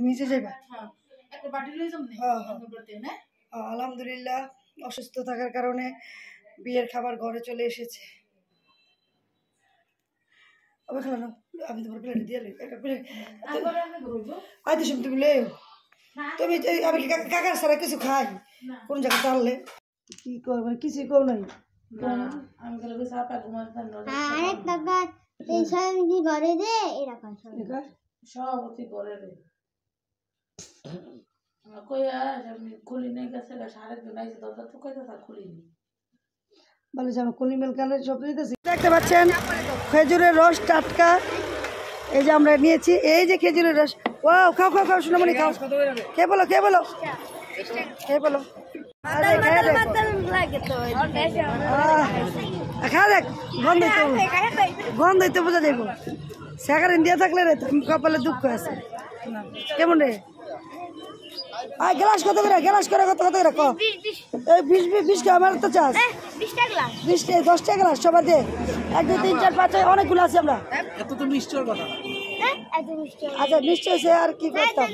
নিচে যাইবা আলহামদুলিল্লাহ অসুস্থ থাকার কারণে বিয়ের খাবার ঘরে চলে এসেছে। আমি তোমার প্লেটে দিয়ে তুমি লেও তুমি আমি কাকার ছাড়া কিছু খাই কোন জায়গায় টানলে কি করবে কিছুই কর নাই দেখতে পাচ্ছেন খেজুরের রস টাটকা। এই যে আমরা নিয়েছি, এই যে খেজুরের রস। ওয়াও, খাও খাও খাও সোনামণি খাও। কে বলো কে বলো কে বলো খা দেখ গন্ধ হইতে বোঝা যাইব। সেখানে দিয়ে থাকলে রে কপালে দুঃখ আছে। কেমন রে গ্লাস কত করে গ্লাস করে কত কত করে এই 20 আমার তো চাষ 10টা গ্লাস সবার দিয়ে 1 2 3 4 5 অনেকগুলো আছে আমরা। আচ্ছা মিষ্টি হয়েছে আর কি করতাম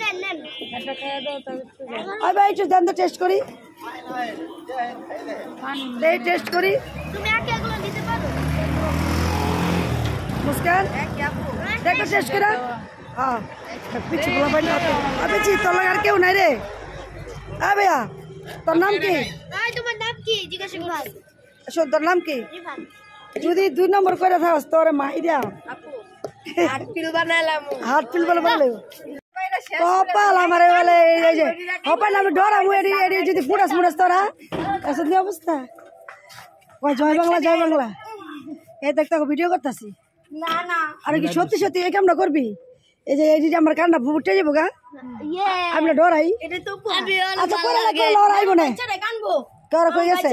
ভাই একটু দেন তো টেস্ট করি টেস্ট করি মুস্কান দেখো টেস্ট করে। হ্যাঁ পিছু পিছি তোর লাগে আর কেউ নাই রে। ভাইয়া তোর নাম কি? তোর নাম কি? যদি 2 নম্বর করে থাকস তোর মাই দিয়া হাত পিল বানালে কপাল আমার বলে কপাল আমি ডরাবো এডি যদি ফুটাস ফুটাস তোরা আসলে অবস্থা। জয় বাংলা জয় বাংলা এই দেখতে ভিডিও করতেছি আর কি সত্যি সত্যি এই কামটা করবি? এই যে এই যে আমার কান্না ফুটে যাবো গা আমি ডরাই। আচ্ছা করে লড়াইব না তোর কই গেছে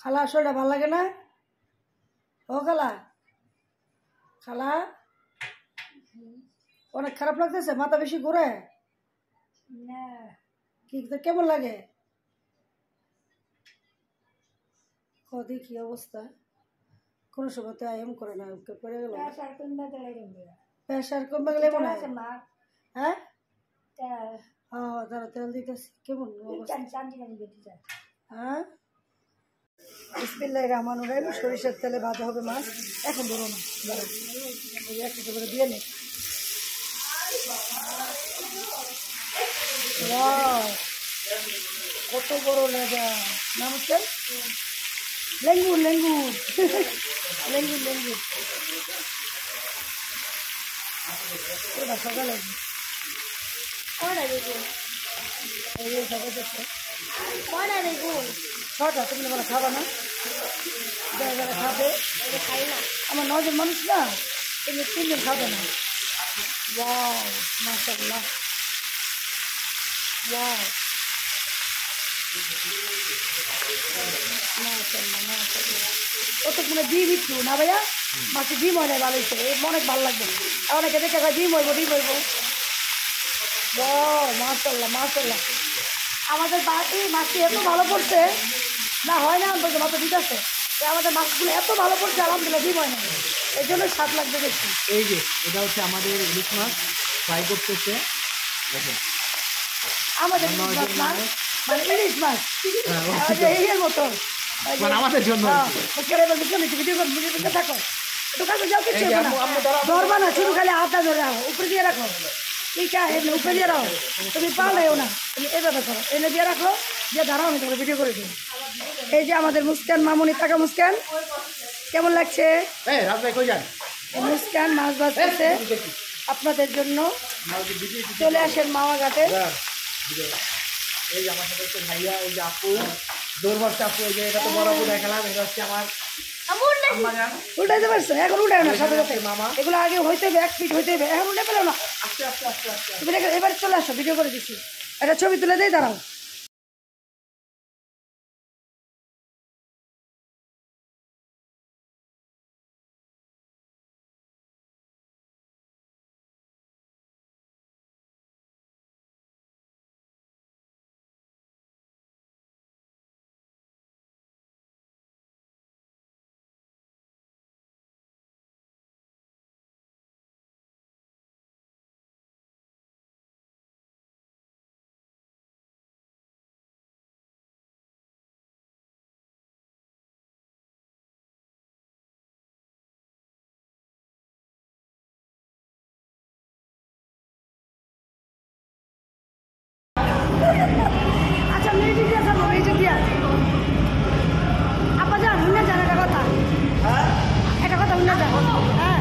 খালা শরীরটা ভালো লাগে না? ও খালা খালা অনেক খারাপ লাগতেছে, মাথা বেশি ঘুরে কি কেমন লাগে? কদি কি অবস্থা? কোন সময় তো এম করে না পড়ে গেল প্রেশার কমে গেলে মনে হয়। হ্যাঁ হ্যাঁ তারা তেল দিতেছি কেমন হ্যাঁ বিসমিল্লাহির রহমানির রহিম। সরিষার তেলে ভাজা হবে মাছ। এখন ধরো না একটা করে দিয়ে নে। কত বড় লেগা নাম হচ্ছে লেঙ্গুর লেঙ্গুর লেঙ্গুর লেঙ্গুর ওটা সকালে ছটা তুমি বলে খাবা না যারা খাবে আমার 9 জন মানুষ না তুমি 3 জন খাবে না। ওয়াও মাশাআল্লাহ ওয়াও মাশাআল্লাহ মাশাআল্লাহ কত মানে ডিম একটু না ভাইয়া মাছের ডিম হয় না ভালো হিসেবে অনেক ভালো লাগবে। অনেকে দেখে ডিম হইব ওয়াও মাশাআল্লাহ মাশাআল্লাহ আমাদের বাড়ি মাছটি এত ভালো পড়ছে না হয় না বলতে মাত্র দিতে আছে আমাদের মাছগুলো এত ভালো পড়ছে আলহামদুলিল্লাহ ডিম হয় না এই জন্য স্বাদ লাগবে বেশি। এই যে এটা হচ্ছে আমাদের ইলিশ মাছ ফ্রাই করতেছে আমাদের ইলিশ মাছ মানে ইলিশ মাছ এই মতো আমাদের জন্য থাকো ধরবা না শুধু খালি হাতটা ধরে রাখো উপরে দিয়ে রাখো উপরে দিয়ে রাখো তুমি পালেও না তুমি এইভাবে করো এনে দিয়ে রাখো দিয়ে দাঁড়াও আমি তোমাকে ভিডিও করে দিই। এই যে আমাদের মুস্কান মামুনি টাকা মুস্কান কেমন লাগছে? মুস্কান মাছ ভাজতেছে আপনাদের জন্য। চলে আসেন মামা ঘাটে। এই যে আমার সাথে হচ্ছে ভাইয়া এই যে আপু দৌড় আপু এই যে এটা তো বড় আপু দেখালাম এটা হচ্ছে আমার উল্টাইতে পারছো এখন উল্টাই না সাথে সাথে মামা এগুলো আগে হইতে হবে 1 ফিট হইতে হবে এখন উল্টে পেলো না আস্তে আস্তে আস্তে আস্তে তুমি এবার চলে আসো ভিডিও করে দিচ্ছি একটা ছবি তুলে দেই দাঁড়াও। আচ্ছা মিউজিক দিয়ে যাবো, মিউজিক দিয়ে আপা যান শুনে যান একটা কথা, একটা কথা শুনে যান। হ্যাঁ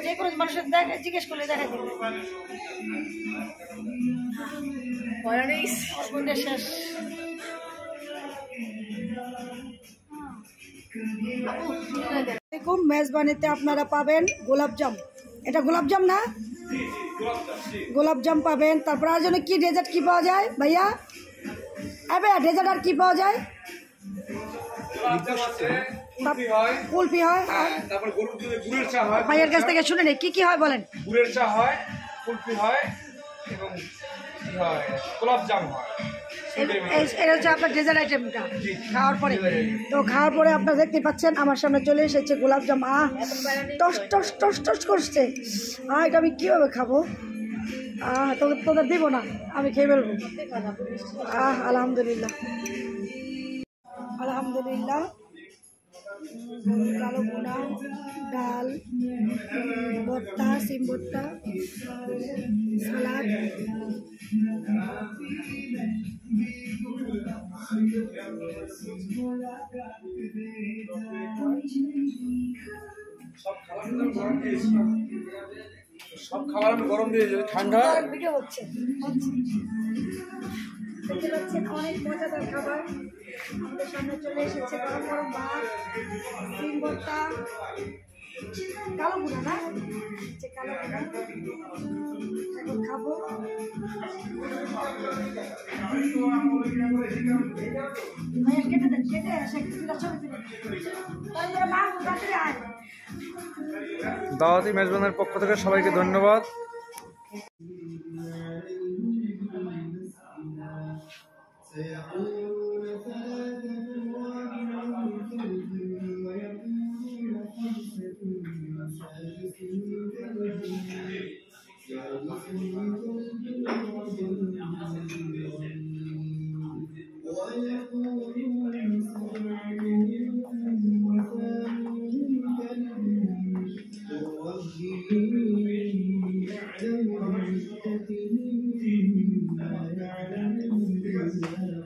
যে কোনো মানুষের দেখে জিজ্ঞেস করলে দেখা দেবে শেষ। দেখুন মেজবানিতে আপনারা পাবেন গোলাপজাম, এটা গোলাপজাম না, গোলাপজাম পাবেন। তারপর আর জন্য কি ডেজার্ট কি পাওয়া যায় ভাইয়া? ভাইয়া ডেজার্ট আর কি পাওয়া যায়? কুলফি হয়, তারপর গরুর দুধে গুড়ের চা হয়। ভাইয়ের কাছ থেকে শুনে নেই কি কি হয় বলেন। গুড়ের চা হয়, কুলফি হয় এবং কি হয়, গোলাপজাম হয়। এটা হচ্ছে আপনার ডেজার্ট আইটেমটা খাওয়ার পরে। তো খাওয়ার পরে আপনারা দেখতে পাচ্ছেন আমার সামনে চলে এসেছে গোলাপজাম। টস টস টস টস করছে। এটা আমি কীভাবে খাবো? তোদের দিব না, আমি খেয়ে ফেলবো। আলহামদুলিল্লাহ আলহামদুলিল্লাহ। কালো বোনা, ডাল, ভর্তা, সিম ভর্তা, সালাদ, সব খাবার আমি গরম দিয়ে যদি ঠান্ডা ভিডিও হচ্ছে। অনেক মজাদার খাবার আমাদের সামনে চলে এসেছে। গরম গরম ভাত, সিম ভর্তা, কালো বুনা না, কালো বুনা এখন খাবো। কেটে দেন, কেটে দাওয়াতি মেজবানের পক্ষ থেকে সবাইকে ধন্যবাদ। يعلم